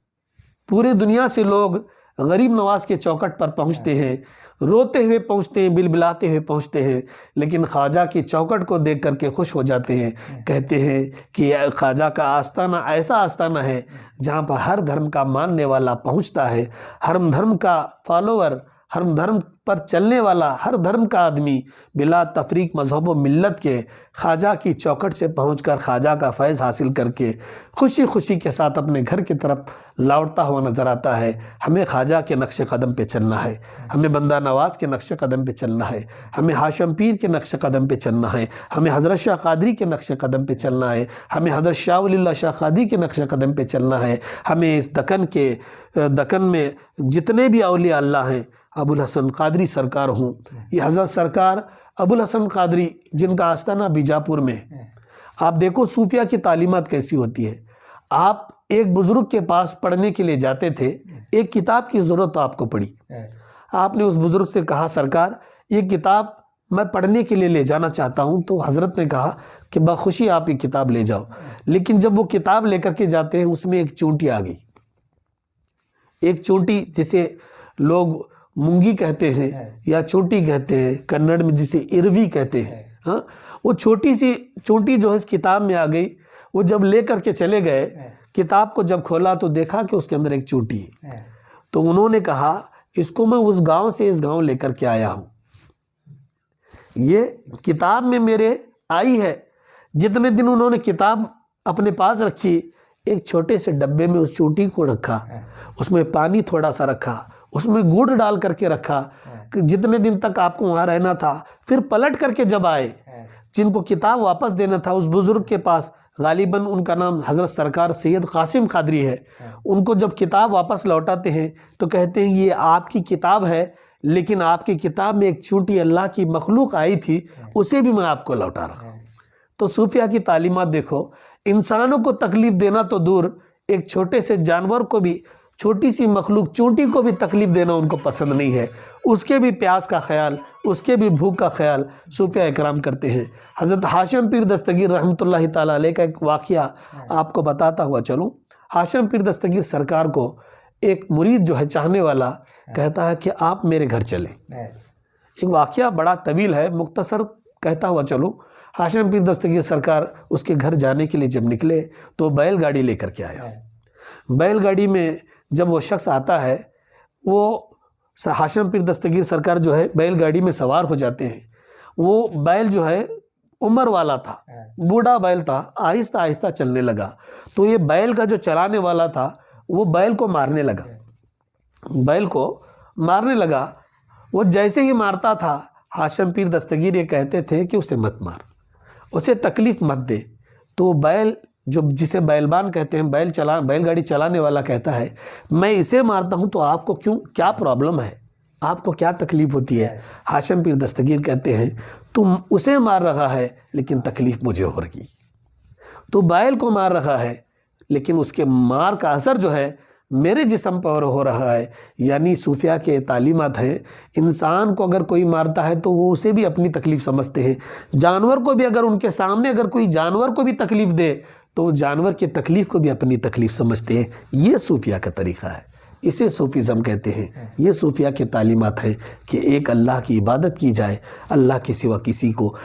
پوری دنیا سے لوگ غریب نواز کے چوکھٹ پر پہنچتے ہیں، روتے ہوئے پہنچتے ہیں، بلبلاتے ہوئے پہنچتے ہیں، لیکن خواجہ کی چوکھٹ کو دیکھ کر کے خوش ہو جاتے ہیں، کہتے ہیں کہ خواجہ کا آستانہ ایسا آستانہ ہے جہاں پر ہر دھرم کا ماننے والا پہنچتا ہے، ہر دھرم کا فالوور، ہر دھرم پر چلنے والا، ہر دھرم کا آدمی بلا تفریق مذہب و ملت کے خواجہ کی چوکھٹ سے پہنچ کر خواجہ کا فیض حاصل کر کے خوشی خوشی کے ساتھ اپنے گھر کی طرف لوٹتا ہوا نظر آتا ہے۔ ہمیں خواجہ کے نقش قدم پہ چلنا ہے، ہمیں بندہ نواز کے نقش قدم پہ چلنا ہے، ہمیں ہاشم پیر کے نقش قدم پہ چلنا ہے، ہمیں حضرت شاہ قادری کے نقش قدم پہ چلنا ہے، ہمیں حضرت شاہ ولی اللہ شاہ قادری کے نقش قدم پہ چلنا ہے۔ ہمیں اس دکن میں جتنے بھی اولیاء اللہ ہیں، ابو الحسن قادری سرکار ہوں، یہ حضرت سرکار ابو الحسن قادری جن کا آستانہ بیجاپور میں، آپ دیکھو صوفیہ کی تعلیمات کیسی ہوتی ہے۔ آپ ایک بزرگ کے پاس پڑھنے کے لیے جاتے تھے، ایک کتاب کی ضرورت آپ کو پڑی، آپ نے اس بزرگ سے کہا سرکار یہ کتاب میں پڑھنے کے لیے لے جانا چاہتا ہوں، تو حضرت نے کہا کہ بخوشی آپ یہ کتاب لے جاؤ۔ لیکن جب وہ کتاب لے کر کے جاتے ہیں اس میں ایک چونٹی آ گئی، ایک چونٹی جسے لوگ مونگی کہتے ہیں یا چونٹی کہتے ہیں، کنڑ میں جسے اروی کہتے ہیں، ہاں وہ چھوٹی سی چونٹی جو ہے اس کتاب میں آ گئی۔ وہ جب لے کر کے چلے گئے، کتاب کو جب کھولا تو دیکھا کہ اس کے اندر ایک چونٹی ہے، تو انہوں نے کہا اس کو میں اس گاؤں سے اس گاؤں لے کر کے آیا ہوں، یہ کتاب میں میرے آئی ہے۔ جتنے دن انہوں نے کتاب اپنے پاس رکھی، ایک چھوٹے سے ڈبے میں اس چونٹی کو رکھا، اس میں پانی تھوڑا سا رکھا، اس میں گڑ ڈال کر کے رکھا، جتنے دن تک آپ کو وہاں رہنا تھا۔ پھر پلٹ کر کے جب آئے، جن کو کتاب واپس دینا تھا اس بزرگ کے پاس، غالباً ان کا نام حضرت سرکار سید قاسم قادری ہے، ان کو جب کتاب واپس لوٹاتے ہیں تو کہتے ہیں یہ آپ کی کتاب ہے، لیکن آپ کی کتاب میں ایک چونٹی اللہ کی مخلوق آئی تھی، اسے بھی میں آپ کو لوٹا رہا ہوں۔ تو صوفیہ کی تعلیمات دیکھو، انسانوں کو تکلیف دینا تو دور، ایک چھوٹے سے جانور کو بھی، چھوٹی سی مخلوق چونٹی کو بھی تکلیف دینا ان کو پسند نہیں ہے، اس کے بھی پیاس کا خیال، اس کے بھی بھوک کا خیال صوفیاء اکرام کرتے ہیں۔ حضرت ہاشم پیر دستگیر رحمۃ اللہ تعالیٰ علیہ کا ایک واقعہ آپ کو بتاتا ہوا چلوں۔ ہاشم پیر دستگیر سرکار کو ایک مرید جو ہے چاہنے والا کہتا ہے کہ آپ میرے گھر چلیں۔ ایک واقعہ بڑا طویل ہے، مختصر کہتا ہوا چلوں۔ ہاشم پیر دستگیر سرکار اس کے گھر جانے کے لیے جب نکلے تو بیل گاڑی لے کر کے آیا، بیل گاڑی میں جب وہ شخص آتا ہے، وہ ہاشم پیر دستگیر سرکار جو ہے بیل گاڑی میں سوار ہو جاتے ہیں. وہ بیل جو ہے عمر والا تھا، بوڑھا بیل تھا، آہستہ آہستہ چلنے لگا. تو یہ بیل کا جو چلانے والا تھا وہ بیل کو مارنے لگا. بیل کو مارنے لگا. وہ جیسے ہی مارتا تھا ہاشم پیر دستگیر یہ کہتے تھے کہ اسے مت مار، اسے تکلیف مت دے. تو بیل جو جسے بیلبان کہتے ہیں، بیل گاڑی چلانے والا کہتا ہے میں اسے مارتا ہوں تو آپ کو کیا پرابلم ہے، آپ کو کیا تکلیف ہوتی ہے؟ ہاشم پیر دستگیر کہتے ہیں تم اسے مار رہا ہے لیکن تکلیف مجھے ہو رہی. تو بیل کو مار رہا ہے لیکن اس کے مار کا اثر جو ہے میرے جسم پر ہو رہا ہے. یعنی صوفیہ کے تعلیمات ہیں، انسان کو اگر کوئی مارتا ہے تو وہ اسے بھی اپنی تکلیف سمجھتے ہیں. جانور کو بھی اگر ان کے سامنے اگر کوئی جانور کو بھی تکلیف دے تو وہ جانور کی تکلیف کو بھی اپنی تکلیف سمجھتے ہیں. یہ صوفیہ کا طریقہ ہے، اسے صوفیزم کہتے ہیں. یہ صوفیہ کے تعلیمات ہیں کہ ایک اللہ کی عبادت کی جائے، اللہ کے سوا کسی کو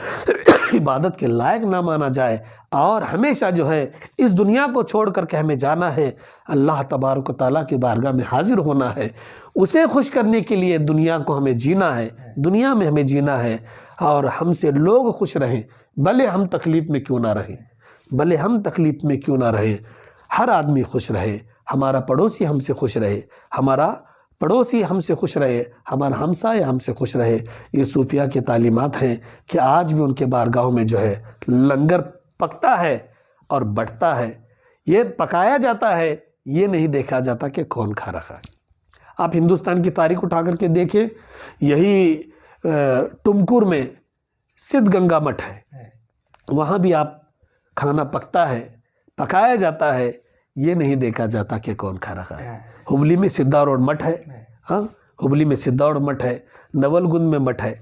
عبادت کے لائق نہ مانا جائے، اور ہمیشہ جو ہے اس دنیا کو چھوڑ کر کے ہمیں جانا ہے، اللہ تبارک و تعالیٰ کی بارگاہ میں حاضر ہونا ہے. اسے خوش کرنے کے لیے دنیا کو ہمیں جینا ہے، دنیا میں ہمیں جینا ہے، اور ہم سے لوگ خوش رہیں بھلے ہم تکلیف میں کیوں نہ رہیں، بھلے ہم تکلیف میں کیوں نہ رہیں. ہر آدمی خوش رہے، ہمارا پڑوسی ہم سے خوش رہے، ہمارا پڑوسی ہم سے خوش رہے، ہمارا ہمسایہ ہم سے خوش رہے. یہ صوفیہ کے تعلیمات ہیں کہ آج بھی ان کے بارگاہوں میں جو ہے لنگر پکتا ہے اور بٹتا ہے. یہ پکایا جاتا ہے، یہ نہیں دیکھا جاتا کہ کون کھا رہا ہے. آپ ہندوستان کی تاریخ اٹھا کر کے دیکھیں، یہی ٹمکور میں سدھ گنگا مٹھ ہے، وہاں بھی آپ کھانا پکتا ہے، پکایا جاتا ہے، یہ نہیں دیکھا جاتا کہ کون کھا رہا ہے. ہبلی میں سدھارود مٹھ ہے، ہاں ہبلی میں سدھارود مٹھ ہے، نول گند میں مٹھ ہے،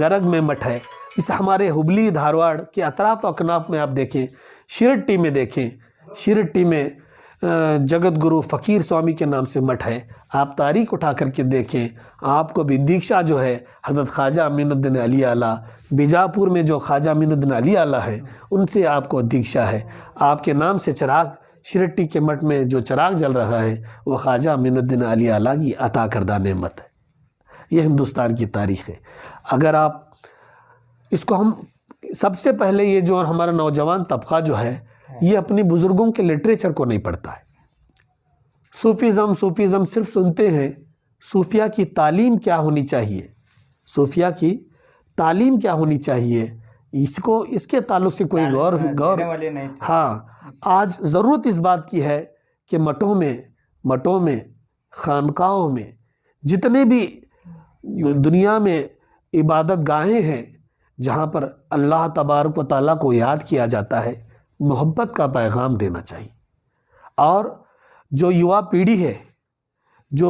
گرگ میں مٹھ ہے. اس ہمارے ہبلی دھارواڑ کے اطراف و اکناف میں آپ دیکھیں، شیرٹی میں دیکھیں، شیرٹی میں جگت گرو فقیر سوامی کے نام سے مٹھ ہے. آپ تاریخ اٹھا کر کے دیکھیں، آپ کو بھی دیکشا جو ہے حضرت خواجہ امین الدین علی اعلیٰ، بیجاپور میں جو خواجہ امین الدین علی اعلیٰ ہیں ان سے آپ کو دیکشا ہے. آپ کے نام سے چراغ شیرٹی کے مٹھ میں جو چراغ جل رہا ہے وہ خواجہ امین الدین علی اعلیٰ کی عطا کردہ نعمت ہے. یہ ہندوستان کی تاریخ ہے. اگر آپ اس کو ہم سب سے پہلے یہ جو ہمارا نوجوان طبقہ جو ہے یہ اپنے بزرگوں کے لٹریچر کو نہیں پڑھتا ہے. صوفیزم صرف سنتے ہیں. صوفیہ کی تعلیم کیا ہونی چاہیے، صوفیہ کی تعلیم کیا ہونی چاہیے، اس کے تعلق سے کوئی غور ہاں آج ضرورت اس بات کی ہے کہ مٹوں میں خانقاہوں میں جتنے بھی دنیا میں عبادت گاہیں ہیں جہاں پر اللہ تبارک و تعالیٰ کو یاد کیا جاتا ہے، محبت کا پیغام دینا چاہیے. اور جو یوا پیڑھی ہے، جو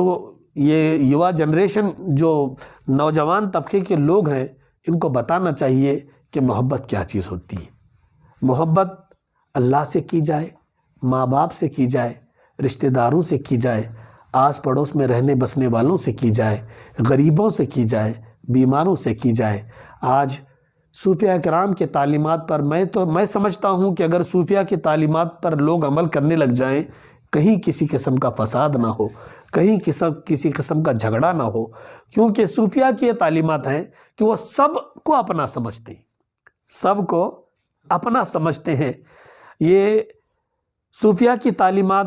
یہ یوا جنریشن، جو نوجوان طبقے کے لوگ ہیں، ان کو بتانا چاہیے کہ محبت کیا چیز ہوتی ہے. محبت اللہ سے کی جائے، ماں باپ سے کی جائے، رشتہ داروں سے کی جائے، آس پڑوس میں رہنے بسنے والوں سے کی جائے، غریبوں سے کی جائے، بیماروں سے کی جائے. آج صوفیہ کرام کے تعلیمات پر میں سمجھتا ہوں کہ اگر صوفیہ کی تعلیمات پر لوگ عمل کرنے لگ جائیں، کہیں کسی قسم کا فساد نہ ہو، کہیں کسی قسم کا جھگڑا نہ ہو. کیونکہ صوفیہ کی یہ تعلیمات ہیں کہ وہ سب کو اپنا سمجھتے ہیں، سب کو اپنا سمجھتے ہیں. یہ صوفیہ کی تعلیمات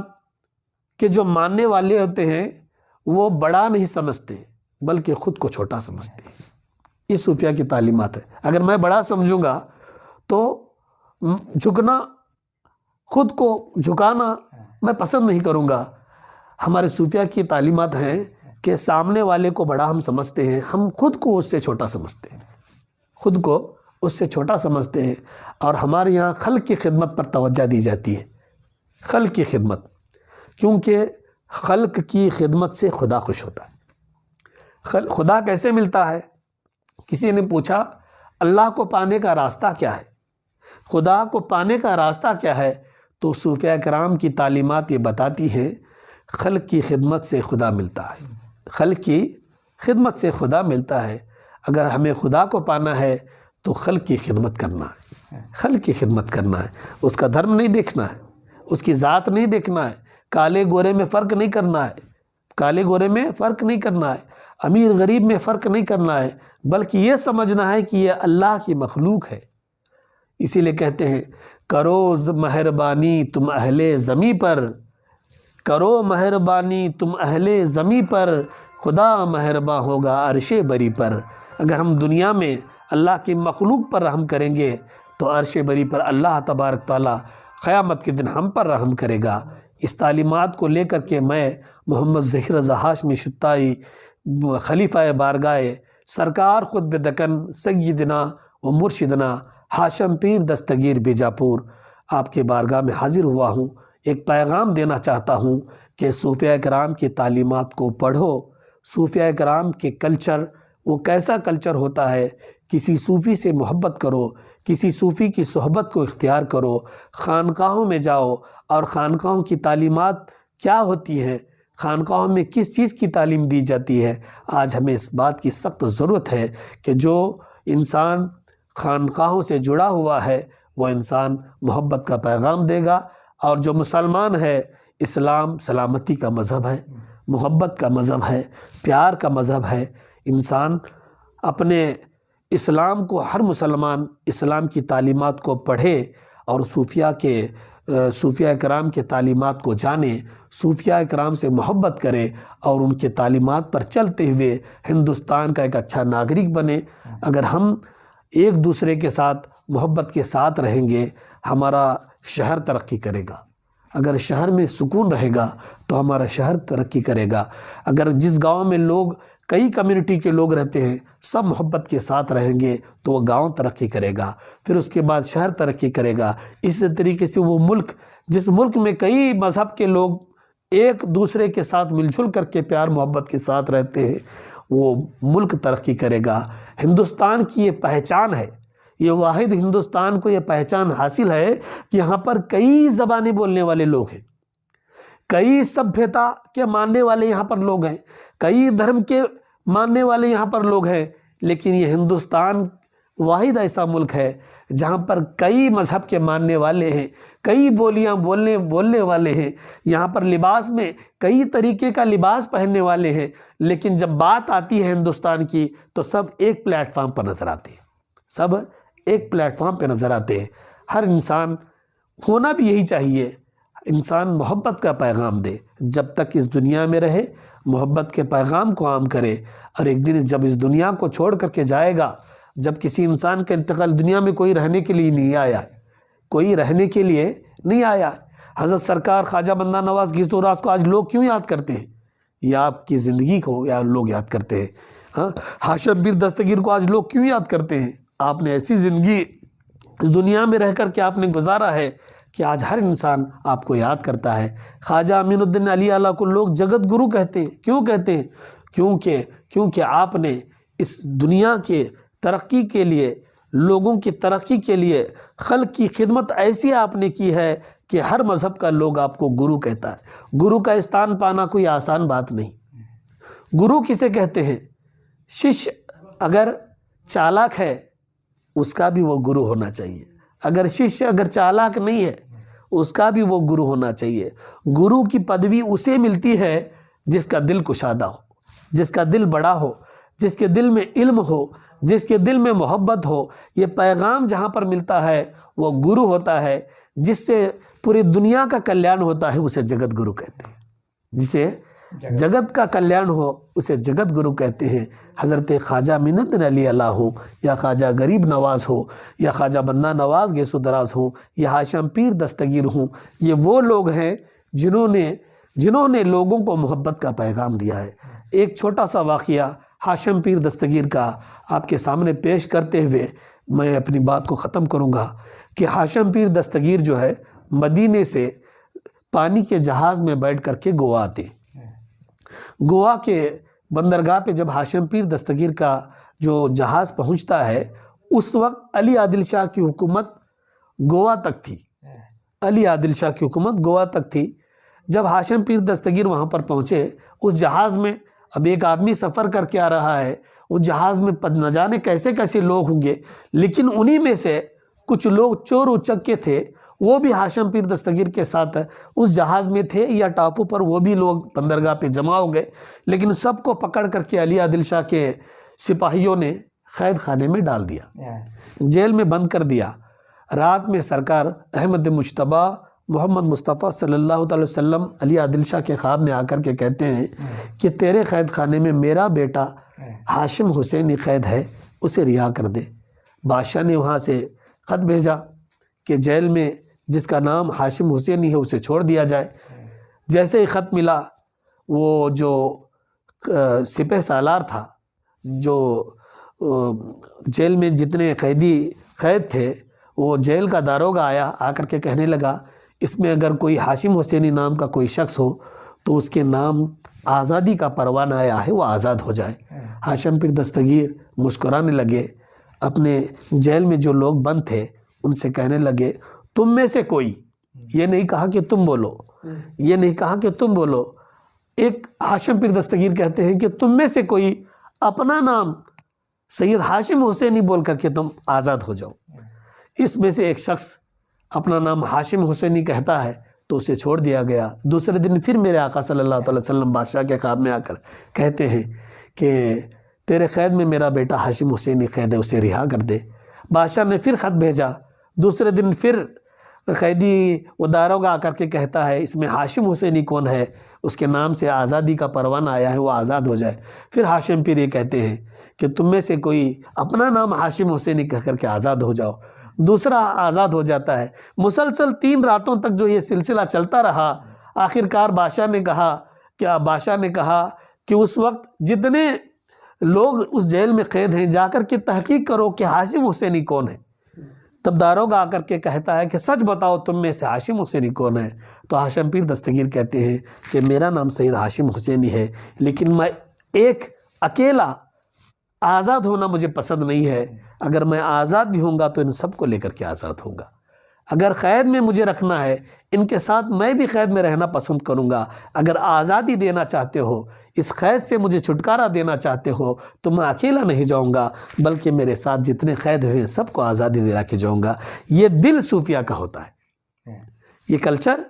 کے جو ماننے والے ہوتے ہیں وہ بڑا نہیں سمجھتے بلکہ خود کو چھوٹا سمجھتے ہیں. یہ صوفیہ کی تعلیمات ہے. اگر میں بڑا سمجھوں گا تو جھکنا، خود کو جھکانا میں پسند نہیں کروں گا. ہمارے صوفیہ کی تعلیمات ہیں کہ سامنے والے کو بڑا ہم سمجھتے ہیں، ہم خود کو اس سے چھوٹا سمجھتے ہیں، خود کو اس سے چھوٹا سمجھتے ہیں. اور ہمارے یہاں خلق کی خدمت پر توجہ دی جاتی ہے، خلق کی خدمت، کیونکہ خلق کی خدمت سے خدا خوش ہوتا ہے. خدا کیسے ملتا ہے؟ کسی نے پوچھا اللہ کو پانے کا راستہ کیا ہے، خدا کو پانے کا راستہ کیا ہے؟ تو صوفیہ کرام کی تعلیمات یہ بتاتی ہیں خلق کی خدمت سے خدا ملتا ہے، خلق کی خدمت سے خدا ملتا ہے. اگر ہمیں خدا کو پانا ہے تو خلق کی خدمت کرنا ہے، خلق کی خدمت کرنا ہے. اس کا دھرم نہیں دیکھنا ہے، اس کی ذات نہیں دیکھنا ہے، کالے گورے میں فرق نہیں کرنا ہے، کالے گورے میں فرق نہیں کرنا ہے، امیر غریب میں فرق نہیں کرنا ہے، بلکہ یہ سمجھنا ہے کہ یہ اللہ کی مخلوق ہے۔ اسی لیے کہتے ہیں کرو مہربانی تم اہل زمیں پر، کرو مہربانی تم اہل زمیں پر، خدا مہرباں ہوگا عرش بری پر۔ اگر ہم دنیا میں اللہ کی مخلوق پر رحم کریں گے تو عرش بری پر اللہ تبارک تعالیٰ قیامت کے دن ہم پر رحم کرے گا۔ اس تعلیمات کو لے کر کے میں محمد ظہیر رضا ہاشمی شتائی خلیفہ بارگاہ سرکار خطب دکن سیدنا و مرشدنا ہاشم پیر دستگیر بیجاپور آپ کے بارگاہ میں حاضر ہوا ہوں۔ ایک پیغام دینا چاہتا ہوں کہ صوفیہ کرام کی تعلیمات کو پڑھو۔ صوفیہ کرام کے کلچر وہ کیسا کلچر ہوتا ہے، کسی صوفی سے محبت کرو، کسی صوفی کی صحبت کو اختیار کرو، خانقاہوں میں جاؤ اور خانقاہوں کی تعلیمات کیا ہوتی ہیں، خانقاہوں میں کس چیز کی تعلیم دی جاتی ہے۔ آج ہمیں اس بات کی سخت ضرورت ہے کہ جو انسان خانقاہوں سے جڑا ہوا ہے وہ انسان محبت کا پیغام دے گا، اور جو مسلمان ہے اسلام سلامتی کا مذہب ہے، محبت کا مذہب ہے، پیار کا مذہب ہے۔ انسان اپنے اسلام کو، ہر مسلمان اسلام کی تعلیمات کو پڑھے اور صوفیہ کرام کے تعلیمات کو جانے، صوفیہ کرام سے محبت کرے اور ان کے تعلیمات پر چلتے ہوئے ہندوستان کا ایک اچھا ناگرک بنے۔ اگر ہم ایک دوسرے کے ساتھ محبت کے ساتھ رہیں گے ہمارا شہر ترقی کرے گا۔ اگر شہر میں سکون رہے گا تو ہمارا شہر ترقی کرے گا۔ اگر جس گاؤں میں لوگ کئی کمیونٹی کے لوگ رہتے ہیں سب محبت کے ساتھ رہیں گے تو وہ گاؤں ترقی کرے گا، پھر اس کے بعد شہر ترقی کرے گا۔ اسی طریقے سے وہ ملک، جس ملک میں کئی مذہب کے لوگ ایک دوسرے کے ساتھ مل جل کر کے پیار محبت کے ساتھ رہتے ہیں، وہ ملک ترقی کرے گا۔ ہندوستان کی یہ پہچان ہے، یہ واحد ہندوستان کو یہ پہچان حاصل ہے کہ یہاں پر کئی زبانیں بولنے والے لوگ ہیں، کئی سبھیتا کے ماننے والے یہاں پر لوگ ہیں، کئی دھرم کے ماننے والے یہاں پر لوگ ہیں، لیکن یہ ہندوستان واحد ایسا ملک ہے جہاں پر کئی مذہب کے ماننے والے ہیں، کئی بولیاں بولنے والے ہیں، یہاں پر لباس میں کئی طریقے کا لباس پہننے والے ہیں، لیکن جب بات آتی ہے ہندوستان کی تو سب ایک پلیٹ فارم پر نظر آتے ہیں، سب ایک پلیٹ فارم پہ نظر آتے ہیں۔ ہر انسان ہونا بھی یہی چاہیے، انسان محبت کا پیغام دے، جب تک اس دنیا میں رہے محبت کے پیغام کو عام کرے، اور ایک دن جب اس دنیا کو چھوڑ کر کے جائے گا، جب کسی انسان کا انتقال، دنیا میں کوئی رہنے کے لیے نہیں آیا، کوئی رہنے کے لیے نہیں آیا۔ حضرت سرکار خواجہ بندہ نواز گیسو راز کو آج لوگ کیوں یاد کرتے ہیں؟ یا آپ کی زندگی کو یا لوگ یاد کرتے ہیں۔ ہاشم پیر دستگیر کو آج لوگ کیوں یاد کرتے ہیں؟ آپ نے ایسی زندگی دنیا میں رہ کر کے آپ نے گزارا ہے کہ آج ہر انسان آپ کو یاد کرتا ہے۔ خواجہ امین الدین علی اعلیٰ کو لوگ جگت گرو کہتے ہیں، کیوں کہتے ہیں؟ کیونکہ آپ نے اس دنیا کے ترقی کے لیے، لوگوں کی ترقی کے لیے، خلق کی خدمت ایسی آپ نے کی ہے کہ ہر مذہب کا لوگ آپ کو گرو کہتا ہے۔ گرو کا استان پانا کوئی آسان بات نہیں۔ گرو کسے کہتے ہیں؟ شش اگر چالاک ہے اس کا بھی وہ گرو ہونا چاہیے، اگر شش اگر چالاک نہیں ہے اس کا بھی وہ گرو ہونا چاہیے۔ گرو کی پدوی اسے ملتی ہے جس کا دل کشادہ ہو، جس کا دل بڑا ہو، جس کے دل میں علم ہو، جس کے دل میں محبت ہو۔ یہ پیغام جہاں پر ملتا ہے وہ گرو ہوتا ہے، جس سے پوری دنیا کا کلیان ہوتا ہے اسے جگت گرو کہتے ہیں۔ جسے جگت کا کلیان ہو اسے جگت گرو کہتے ہیں۔ حضرت خواجہ امین الدین علی اعلیٰ ہو، یا خواجہ غریب نواز ہو، یا خواجہ بندہ نواز گیسو دراز ہوں، یا ہاشم پیر دستگیر ہوں، یہ وہ لوگ ہیں جنہوں نے لوگوں کو محبت کا پیغام دیا ہے۔ ایک چھوٹا سا واقعہ ہاشم پیر دستگیر کا آپ کے سامنے پیش کرتے ہوئے میں اپنی بات کو ختم کروں گا کہ ہاشم پیر دستگیر جو ہے مدینے سے پانی کے جہاز میں بیٹھ کر کے گوا آتے۔ گوا کے بندرگاہ پہ جب ہاشم پیر دستگیر کا جو جہاز پہنچتا ہے اس وقت علی عادل شاہ کی حکومت گوا تک تھی، علی عادل شاہ کی حکومت گوا تک تھی۔ جب ہاشم پیر دستگیر وہاں پر پہنچے اس جہاز میں، اب ایک آدمی سفر کر کے آ رہا ہے، اس جہاز میں نہ جانے کیسے کیسے لوگ ہوں گے، لیکن انہی میں سے کچھ لوگ چور اچک کے تھے، وہ بھی ہاشم پیر دستگیر کے ساتھ اس جہاز میں تھے یا ٹاپو پر، وہ بھی لوگ بندرگاہ پہ جمع ہو گئے، لیکن سب کو پکڑ کر کے علی عادل شاہ کے سپاہیوں نے قید خانے میں ڈال دیا، جیل میں بند کر دیا۔ رات میں سرکار احمد مجتبیٰ محمد مصطفیٰ صلی اللہ علیہ وسلم علی عادل شاہ کے خواب میں آ کر کے کہتے ہیں کہ تیرے قید خانے میں میرا بیٹا ہاشم حسینی قید ہے، اسے رہا کر دے۔ بادشاہ نے وہاں سے خط بھیجا کہ جیل میں جس کا نام ہاشم حسینی ہے اسے چھوڑ دیا جائے۔ جیسے ہی خط ملا، وہ جو سپہ سالار تھا، جو جیل میں جتنے قیدی قید تھے، وہ جیل کا داروغہ آیا، آ کر کے کہنے لگا اس میں اگر کوئی ہاشم حسینی نام کا کوئی شخص ہو تو اس کے نام آزادی کا پروانہ آیا ہے، وہ آزاد ہو جائے۔ ہاشم پیر دستگیر مسکرانے لگے، اپنے جیل میں جو لوگ بند تھے ان سے کہنے لگے تم میں سے کوئی، یہ نہیں کہا کہ تم بولو، یہ نہیں کہا کہ تم بولو، ایک ہاشم پیر دستگیر کہتے ہیں کہ تم میں سے کوئی اپنا نام سید ہاشم حسینی بول کر کے تم آزاد ہو جاؤ۔ اس میں سے ایک شخص اپنا نام ہاشم حسینی کہتا ہے تو اسے چھوڑ دیا گیا۔ دوسرے دن پھر میرے آقا صلی اللہ علیہ وسلم بادشاہ کے خواب میں آ کر کہتے ہیں کہ تیرے قید میں میرا بیٹا ہاشم حسینی قید ہے، اسے رہا کر دے۔ بادشاہ نے پھر خط بھیجا، دوسرے دن پھر قیدی وہ داروغہ آ کر کے کہتا ہے اس میں ہاشم حسینی کون ہے، اس کے نام سے آزادی کا پروانہ آیا ہے، وہ آزاد ہو جائے۔ پھر ہاشم پیر یہ کہتے ہیں کہ تم میں سے کوئی اپنا نام ہاشم حسینی کہہ کر کے آزاد ہو جاؤ۔ دوسرا آزاد ہو جاتا ہے۔ مسلسل 3 راتوں تک جو یہ سلسلہ چلتا رہا، آخرکار بادشاہ نے کہا کہ اس وقت جتنے لوگ اس جیل میں قید ہیں جا کر کے تحقیق کرو کہ ہاشم حسینی کون ہے۔ تب داروغہ آ کر کے کہتا ہے کہ سچ بتاؤ تم میں سے ہاشم حسینی کون ہے؟ تو ہاشم پیر دستگیر کہتے ہیں کہ میرا نام سید ہاشم حسینی ہے، لیکن میں ایک اکیلا آزاد ہونا مجھے پسند نہیں ہے۔ اگر میں آزاد بھی ہوں گا تو ان سب کو لے کر کے آزاد ہوں گا۔ اگر قید میں مجھے رکھنا ہے، ان کے ساتھ میں بھی قید میں رہنا پسند کروں گا۔ اگر آزادی دینا چاہتے ہو، اس قید سے مجھے چھٹکارا دینا چاہتے ہو تو میں اکیلا نہیں جاؤں گا، بلکہ میرے ساتھ جتنے قید ہوئے سب کو آزادی دلا کے جاؤں گا۔ یہ دل صوفیہ کا ہوتا ہے، یہ کلچر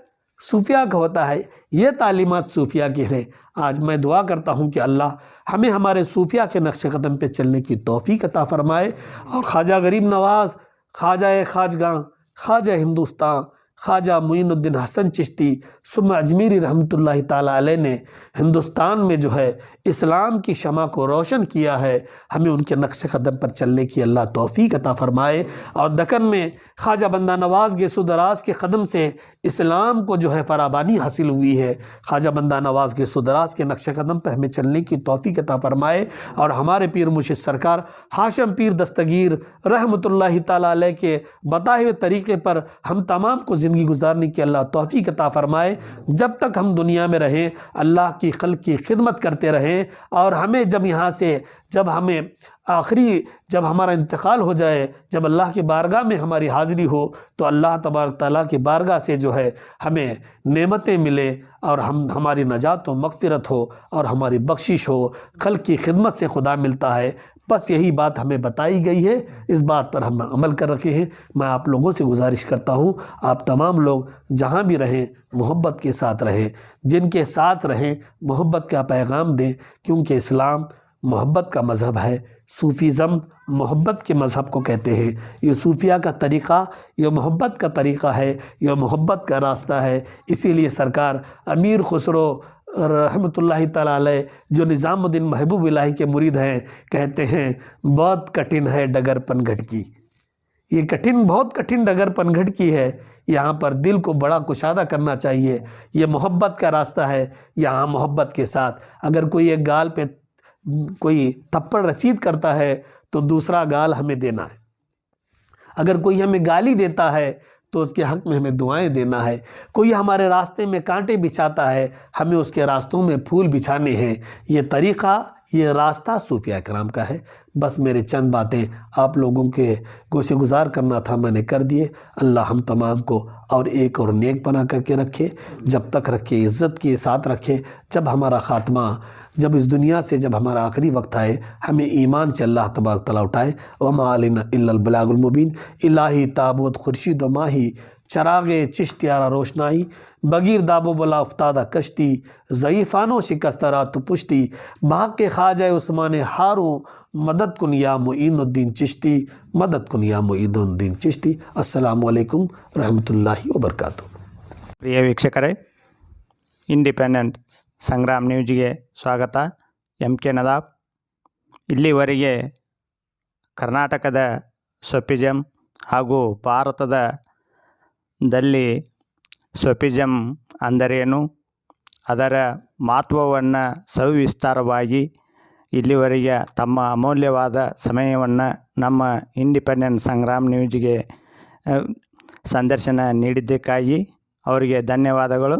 صوفیہ کا ہوتا ہے، یہ تعلیمات صوفیہ کی ہیں۔ آج میں دعا کرتا ہوں کہ اللہ ہمیں ہمارے صوفیہ کے نقش قدم پہ چلنے کی توفیق عطا فرمائے، اور خواجہ غریب نواز، خواجہ خواجگاں، خواجہ ہندوستان، خواجہ معین الدین حسن چشتی ثم اجمیری رحمۃ اللہ تعالیٰ علیہ نے ہندوستان میں جو ہے اسلام کی شمع کو روشن کیا ہے، ہمیں ان کے نقش قدم پر چلنے کی اللہ توفیق عطا فرمائے۔ اور دکن میں خواجہ بندہ نواز گیسو دراز کے قدم سے اسلام کو جو ہے فراوانی حاصل ہوئی ہے، خواجہ بندہ نواز گیسو دراز کے نقش قدم پہ ہمیں چلنے کی توفیق عطا فرمائے، اور ہمارے پیر مرشد سرکار ہاشم پیر دستگیر رحمۃ اللہ تعالیٰ علیہ کے بتائے ہوئے طریقے پر ہم تمام کو زندگی گزارنے کی اللہ توفیق عطا فرمائے۔ جب تک ہم دنیا میں رہیں اللہ کی خلق کی خدمت کرتے رہیں، اور ہمیں جب یہاں سے جب ہمارا انتقال ہو جائے، جب اللہ کی بارگاہ میں ہماری حاضری ہو، تو اللہ تبارک تعالیٰ کی بارگاہ سے جو ہے ہمیں نعمتیں ملے، اور ہماری نجات و مغفرت ہو، اور ہماری بخشش ہو۔ خلق کی خدمت سے خدا ملتا ہے، بس یہی بات ہمیں بتائی گئی ہے، اس بات پر ہم عمل کر رکھے ہیں۔ میں آپ لوگوں سے گزارش کرتا ہوں آپ تمام لوگ جہاں بھی رہیں محبت کے ساتھ رہیں، جن کے ساتھ رہیں محبت کا پیغام دیں، کیونکہ اسلام محبت کا مذہب ہے، صوفیزم محبت کے مذہب کو کہتے ہیں۔ یہ صوفیہ کا طریقہ، یہ محبت کا طریقہ ہے، یہ محبت کا راستہ ہے۔ اسی لیے سرکار امیر خسرو رحمۃ اللہ تعالیٰ علیہ جو نظام الدین محبوب الہی کے مرید ہیں، کہتے ہیں بہت کٹھن ہے ڈگر پنگھٹ کی، یہ بہت کٹھن ڈگر پنگھٹ کی ہے، یہاں پر دل کو بڑا کشادہ کرنا چاہیے۔ یہ محبت کا راستہ ہے، یہاں محبت کے ساتھ اگر کوئی ایک گال پہ کوئی تھپڑ رسید کرتا ہے تو دوسرا گال ہمیں دینا ہے، اگر کوئی ہمیں گالی دیتا ہے تو اس کے حق میں ہمیں دعائیں دینا ہے، کوئی ہمارے راستے میں کانٹے بچھاتا ہے ہمیں اس کے راستوں میں پھول بچھانے ہیں۔ یہ طریقہ، یہ راستہ صوفیہ کرام کا ہے۔ بس میرے چند باتیں آپ لوگوں کے گوشے گزار کرنا تھا، میں نے کر دیے۔ اللہ ہم تمام کو اور ایک اور نیک بنا کر کے رکھے، جب تک رکھے عزت کے ساتھ رکھے، جب ہمارا خاتمہ، جب اس دنیا سے جب ہمارا آخری وقت آئے ہمیں ایمان سے اللہ تبارک تعالیٰ اٹھائے۔ وما علینا الا البلاغ المبین۔ الہی تابوت خورشید و ماہی چراغ چشتیارہ روشنائی، بغیر داب و بلا افتادہ کشتی، ضعیفانوں شکست رات پشتی، بحق کے خواجہ عثمان ہاروں، مدد کن یا معین الدین چشتی، مدد کن یا معین الدین چشتی۔ السلام علیکم رحمۃ اللہ وبرکاتہ۔ ಪ್ರಿಯ ವೀಕ್ಷಕರೇ, ಇಂಡಿಪೆಂಡೆಂಟ್ ಸಂಗ್ರಾಮ್ ನ್ಯೂಸ್ಗೆ ಸ್ವಾಗತ. MK ನದಾಬ್. ಇಲ್ಲಿವರೆಗೆ ಕರ್ನಾಟಕದ ಸೊಫಿಸಮ್ ಹಾಗೂ ಭಾರತದಲ್ಲಿ ಸೊಫಿಸಮ್ ಅಂದರೇನು, ಅದರ ಮಹತ್ವವನ್ನು ಸವಿಸ್ತಾರವಾಗಿ ಇಲ್ಲಿವರೆಗೆ ತಮ್ಮ ಅಮೂಲ್ಯವಾದ ಸಮಯವನ್ನು ನಮ್ಮ ಇಂಡಿಪೆಂಡೆಂಟ್ ಸಂಗ್ರಾಮ್ ನ್ಯೂಸ್ಗೆ ಸಂದರ್ಶನ ನೀಡಿದ್ದಕ್ಕಾಗಿ ಅವರಿಗೆ ಧನ್ಯವಾದಗಳು.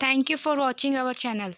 Thank you for watching our channel.